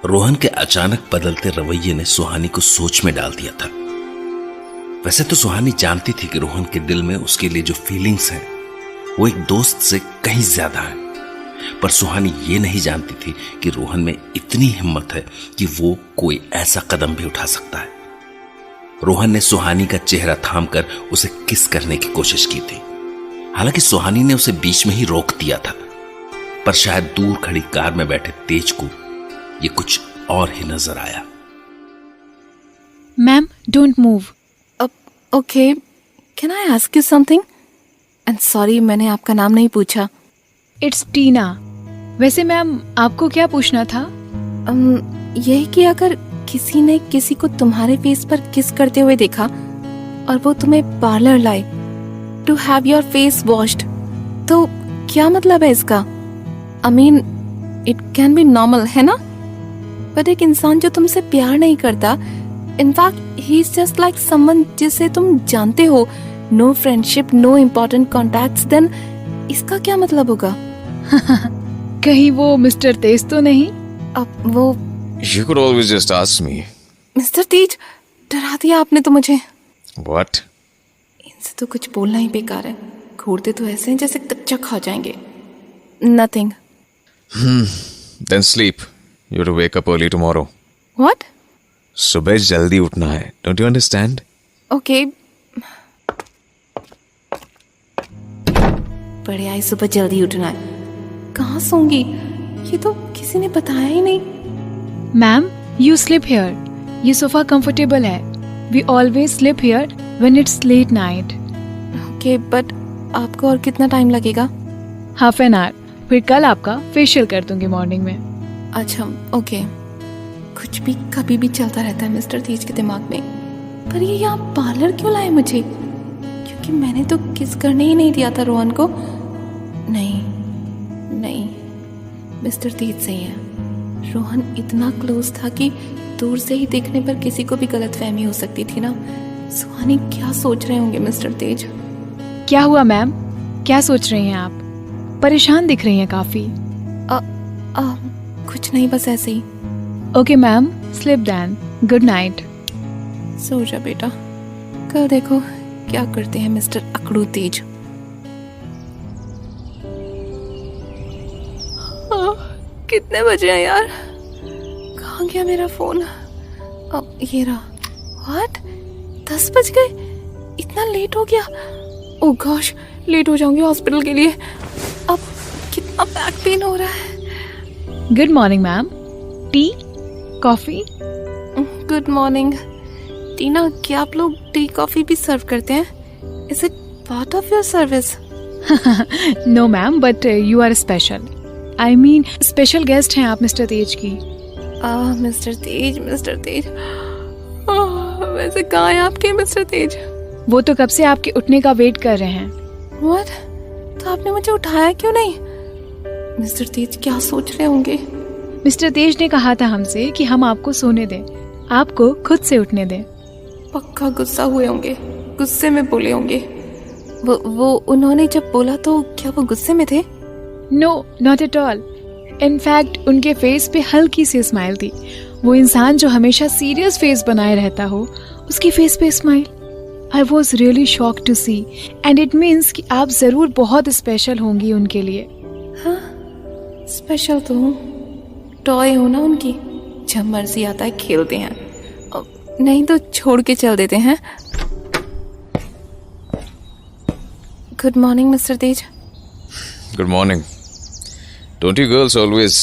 रोहन के अचानक बदलते रवैये ने सुहानी को सोच में डाल दिया था। वैसे तो सुहानी जानती थी कि रोहन के दिल में उसके लिए जो फीलिंग्स हैं वो एक दोस्त से कहीं ज्यादा है, पर सुहानी ये नहीं जानती थी कि रोहन में इतनी हिम्मत है कि वो कोई ऐसा कदम भी उठा सकता है। रोहन ने सुहानी का चेहरा थामकर उसे किस करने की कोशिश की थी। हालांकि सुहानी ने उसे बीच में ही रोक दिया था, पर शायद दूर खड़ी कार में बैठे तेज को ये कुछ और ही नजर आया। Ma'am, don't move. Okay, can I ask you something? And sorry, मैंने आपका नाम नहीं पूछा। इट्स टीना। वैसे मैम, आपको क्या पूछना था? यही कि अगर किसी ने किसी को तुम्हारे फेस पर किस करते हुए देखा और वो तुम्हें पार्लर लाए to have your face washed, तो क्या मतलब है इसका? I mean, it can be normal, है ना? पर एक इंसान जो तुमसे प्यार नहीं करता, in fact he is just like someone जिसे तुम जानते हो, no friendship, no important contacts, then इसका क्या मतलब होगा? कहीं वो मिस्टर तेज तो नहीं? अब वो You could always just ask me. Mister Tej, डरा दिया आपने तो मुझे। What? इनसे तो कुछ बोलना ही बेकार है। घूरते तो ऐसे हैं जैसे कच्चा खा जाएंगे। Nothing. Then sleep. You have to wake up early tomorrow. What? सुबह जल्दी उठना है. Don't you understand? Okay. बढ़िया ही सुबह जल्दी उठना है। कहाँ सोंगी? ये तो किसी ने बताया ही नहीं। Ma'am, you sleep here. ये सोफा कंफर्टेबल है। We always sleep here when it's late night. Okay, but आपको और कितना टाइम लगेगा? Half an hour. फिर कल आपका फेशियल कर दूंगी मॉर्निंग में। अच्छा, ओके। कुछ भी कभी भी चलता रहता है मिस्टर तेज के दिमाग में। पर ये यहाँ पार्लर क्यों लाए मुझे? क्योंकि मैंने तो किस करने ही नहीं दिया था रोहन को। नहीं, मिस्टर तेज सही है। रोहन इतना क्लोज था कि दूर से ही देखने पर किसी को भी गलतफहमी हो सकती थी ना। सुहानी क्या सोच रहे होंगे मिस्टर तेज? क्या हुआ मैम? क्या सोच रही हैं आप? परेशान दिख रही हैं काफी। कुछ नहीं, बस ऐसे ही। Okay ma'am, sleep then. Good night. सो जा बेटा, कल देखो क्या करते हैं मिस्टर अकड़ू तेज। कितने बजे हैं यार? कहाँ गया मेरा फोन? अब ये रहा। व्हाट? 10 बज गए? इतना लेट हो गया? ओह गॉश, लेट हो जाऊंगी हॉस्पिटल के लिए। अब कितना बैक पेन हो रहा है। Good morning ma'am. Tea, coffee? Good morning. Tina, क्या आप लोग टी कॉफी भी सर्व करते हैं? Is it part of your service? No ma'am, but you are special. I mean, special guest हैं आप मिस्टर तेज की। मिस्टर तेज। वैसे कहाँ है आपके मिस्टर तेज? वो तो कब से आपके उठने का वेट कर रहे हैं। व्हाट? तो आपने मुझे उठाया क्यों नहीं? मिस्टर तेज क्या सोच रहे होंगे? मिस्टर तेज ने कहा था हमसे कि हम आपको सोने दें, आपको खुद से उठने दें। पक्का गुस्सा हुए होंगे, गुस्से में बोले होंगे। वो उन्होंने जब बोला तो क्या वो गुस्से में थे? No, not at all. In fact उनके फेस पे हल्की सी स्माइल थी। वो इंसान जो हमेशा सीरियस फेस बनाए रहता हो, उसकी फेस पे smile. I was really shock to see, and it means कि आप जरूर बहुत स्पेशल होंगी उनके लिए। हाँ, स्पेशल तो हूँ। टॉय हो ना उनकी, जब मर्जी आता है खेलते हैं, नहीं तो छोड़ के चल देते हैं। Good morning mister Tej. Good morning. Don't you girls always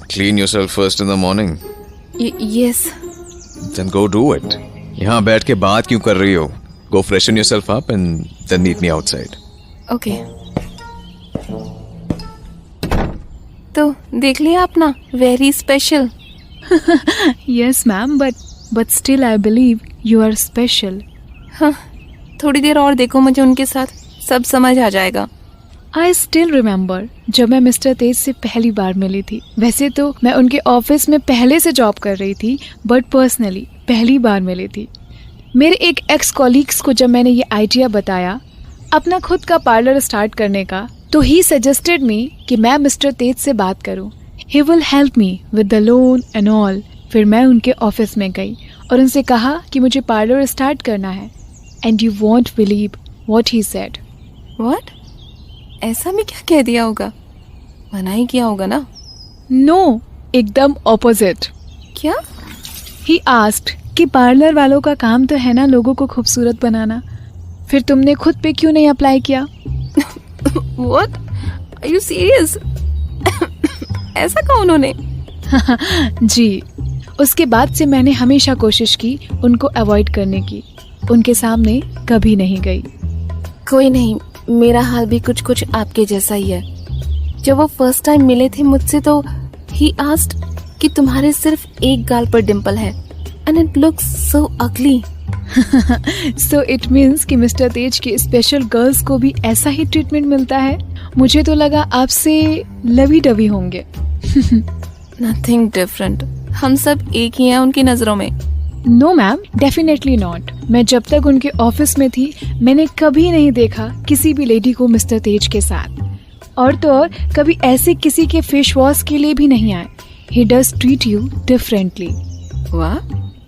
clean yourself first in the morning? Yes. Then go do it. यहाँ बैठ के बात क्यों कर रही हो? Go freshen yourself up and then meet me outside. Okay. तो देख लिया आपना, very special. Yes ma'am, but still I believe you are special. हाँ, थोड़ी देर और देखो मुझे उनके साथ, सब समझ आ जाएगा। आई स्टिल रिमेम्बर जब मैं मिस्टर तेज से पहली बार मिली थी। वैसे तो मैं उनके ऑफिस में पहले से जॉब कर रही थी, बट पर्सनली पहली बार मिली थी। मेरे एक एक्स कॉलीग्स को जब मैंने ये आइडिया बताया अपना खुद का पार्लर स्टार्ट करने का, तो ही सजेस्टेड मी कि मैं मिस्टर तेज से बात करूं। He will help me with the loan and all. फिर मैं उनके ऑफिस में गई और उनसे कहा कि मुझे पार्लर स्टार्ट करना है। And you won't believe what he said. What? ऐसा भी क्या कह दिया होगा? मना ही किया होगा ना? नो, एकदम ऑपोजिट। क्या? ही आस्क्ड कि पार्लर वालों का काम तो है ना लोगों को खूबसूरत बनाना, फिर तुमने खुद पे क्यों नहीं अप्लाई किया? व्हाट? Are you serious? ऐसा कहा उन्होंने? जी। उसके बाद से मैंने हमेशा कोशिश की उनको अवॉइड करने की, उनके सामने कभी नहीं गई। कोई नहीं, मेरा हाल भी कुछ कुछ आपके जैसा ही है। जब वो फर्स्ट टाइम मिले थे मुझसे तो ही आस्क्ड कि तुम्हारे सिर्फ एक गाल पर डिम्पल है एंड इट लुक्स सो अगली। सो इट मीन्स कि मिस्टर तेज की स्पेशल गर्ल्स को भी ऐसा ही ट्रीटमेंट मिलता है। मुझे तो लगा आपसे लवी डवी होंगे। नथिंग डिफरेंट, हम सब एक ही हैं उनकी नजरों में। No ma'am, definitely not. मैं जब तक उनके ऑफिस में थी मैंने कभी नहीं देखा किसी भी लेडी को मिस्टर तेज के साथ, और तो और कभी ऐसे किसी के फेस वॉश के लिए भी नहीं आए। He does treat you differently. वाह,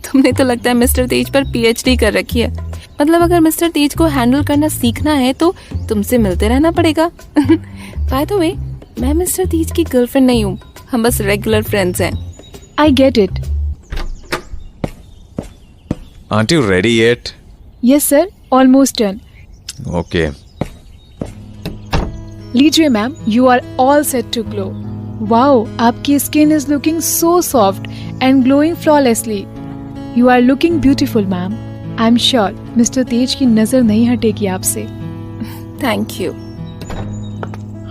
तुमने तो लगता है मिस्टर तेज पर पीएचडी कर रखी है। मतलब अगर मिस्टर तेज को हैंडल करना सीखना है तो तुमसे मिलते रहना पड़ेगा। बाय द वे, मैं मिस्टर तेज की गर्लफ्रेंड नहीं हूँ, हम बस रेगुलर फ्रेंड्स हैं। I get it. Aren't you ready yet? Yes sir, almost done. Okay. लीजिए ma'am, you are all set to glow. Wow, आपकी skin is looking so soft and glowing flawlessly. You are looking beautiful ma'am. I am sure mister Tej की नजर नहीं हटेगी आपसे। Thank you.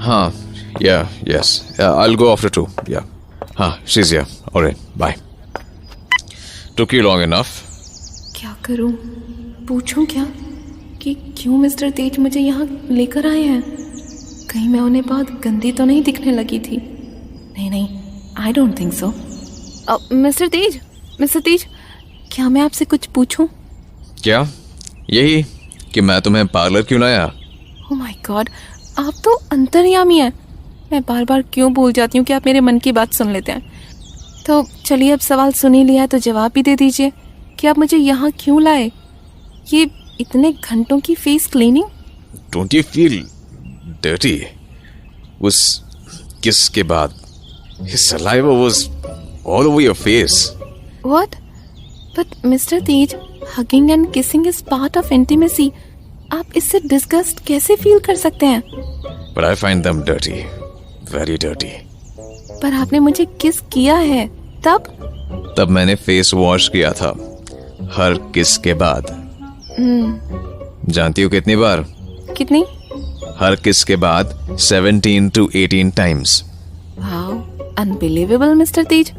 हाँ, yes. I'll go after 2. Yeah. हाँ, she's here. Alright, bye. Took you long enough. क्या करूं? पूछूं क्या कि क्यों मिस्टर तेज मुझे यहाँ लेकर आए हैं? कहीं मैं उन्हें बहुत गंदी तो नहीं दिखने लगी थी? नहीं, I don't think so. Mister Tej, क्या मैं आपसे कुछ पूछूं? क्या? यही कि मैं तुम्हें पार्लर क्यों लाया? ओह माय गॉड, आप तो अंतर्यामी हैं। मैं बार बार क्यों भूल जाती हूँ कि आप मेरे मन की बात सुन लेते हैं। तो चलिए, अब सवाल सुन ही लिया है तो जवाब भी दे दीजिए कि आप मुझे यहाँ क्यों लाए? ये इतने घंटों की face cleaning? Don't you feel dirty? उस किस के बाद his saliva was all over your face. What? But Mr. Tej, hugging and kissing is part of intimacy. आप इससे डिस्गस्ट कैसे फील कर सकते हैं? But I find them dirty. Very dirty. पर आपने मुझे किस किया है तब मैंने फेस वॉश किया था हर किस के बाद। जानती हो कितनी बार? कितनी? हर किस के बाद 17 to 18 times. Wow, unbelievable mister Tej.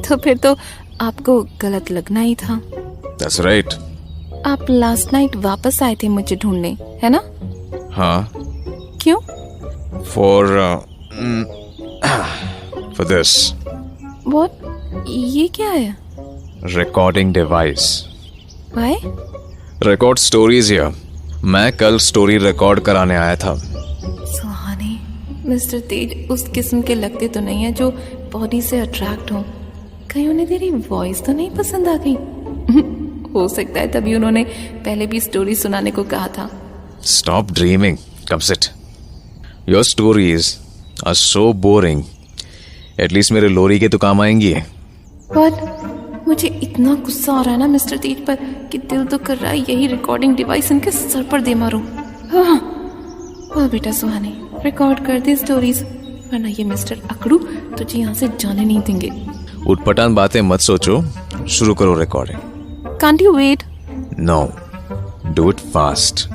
तो फिर तो आपको गलत लगना ही था। That's right. आप लास्ट नाइट वापस आए थे मुझे ढूंढने, है ना? हाँ, क्यों? for this What? ये क्या है? recording device. Why? Record stories here. मैं कल स्टोरी रिकॉर्ड कराने आया था। सुहानी, मिस्टर तेज उस किस्म के लगते तो नहीं है जो बॉडी से अट्रैक्ट हो। कहीं उन्हें तेरी वॉइस तो नहीं पसंद आ गई? हो सकता है तभी उन्होंने पहले भी स्टोरी सुनाने को कहा था। Stop dreaming. Come sit. Your stories are so boring. At least मेरे लोरी के तो काम आएंगी। What? मुझे इतना गुस्सा आ रहा है ना मिस्टर तेज पर कि दिल तो कर रहा है यही रिकॉर्डिंग डिवाइस इनके सर पर दे मारूं। हाँ बेटा सुहानी, रिकॉर्ड कर दे स्टोरीज, वरना ये मिस्टर अकड़ू तुझे यहाँ से जाने नहीं देंगे। उटपटांग बातें मत सोचो, शुरू करो recording. Can't you wait? No. Do it fast.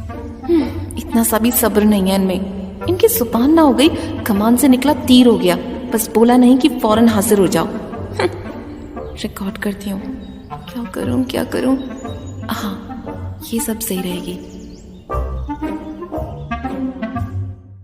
इतना सा भी सब्र नहीं है इनमें। इनकी जुबान ना हो गई कमान से निकला तीर हो गया, बस बोला नहीं कि फौरन हाजिर हो जाओ। रिकॉर्ड करती हूँ। क्या करूँ? हाँ, ये सब सही रहेगी।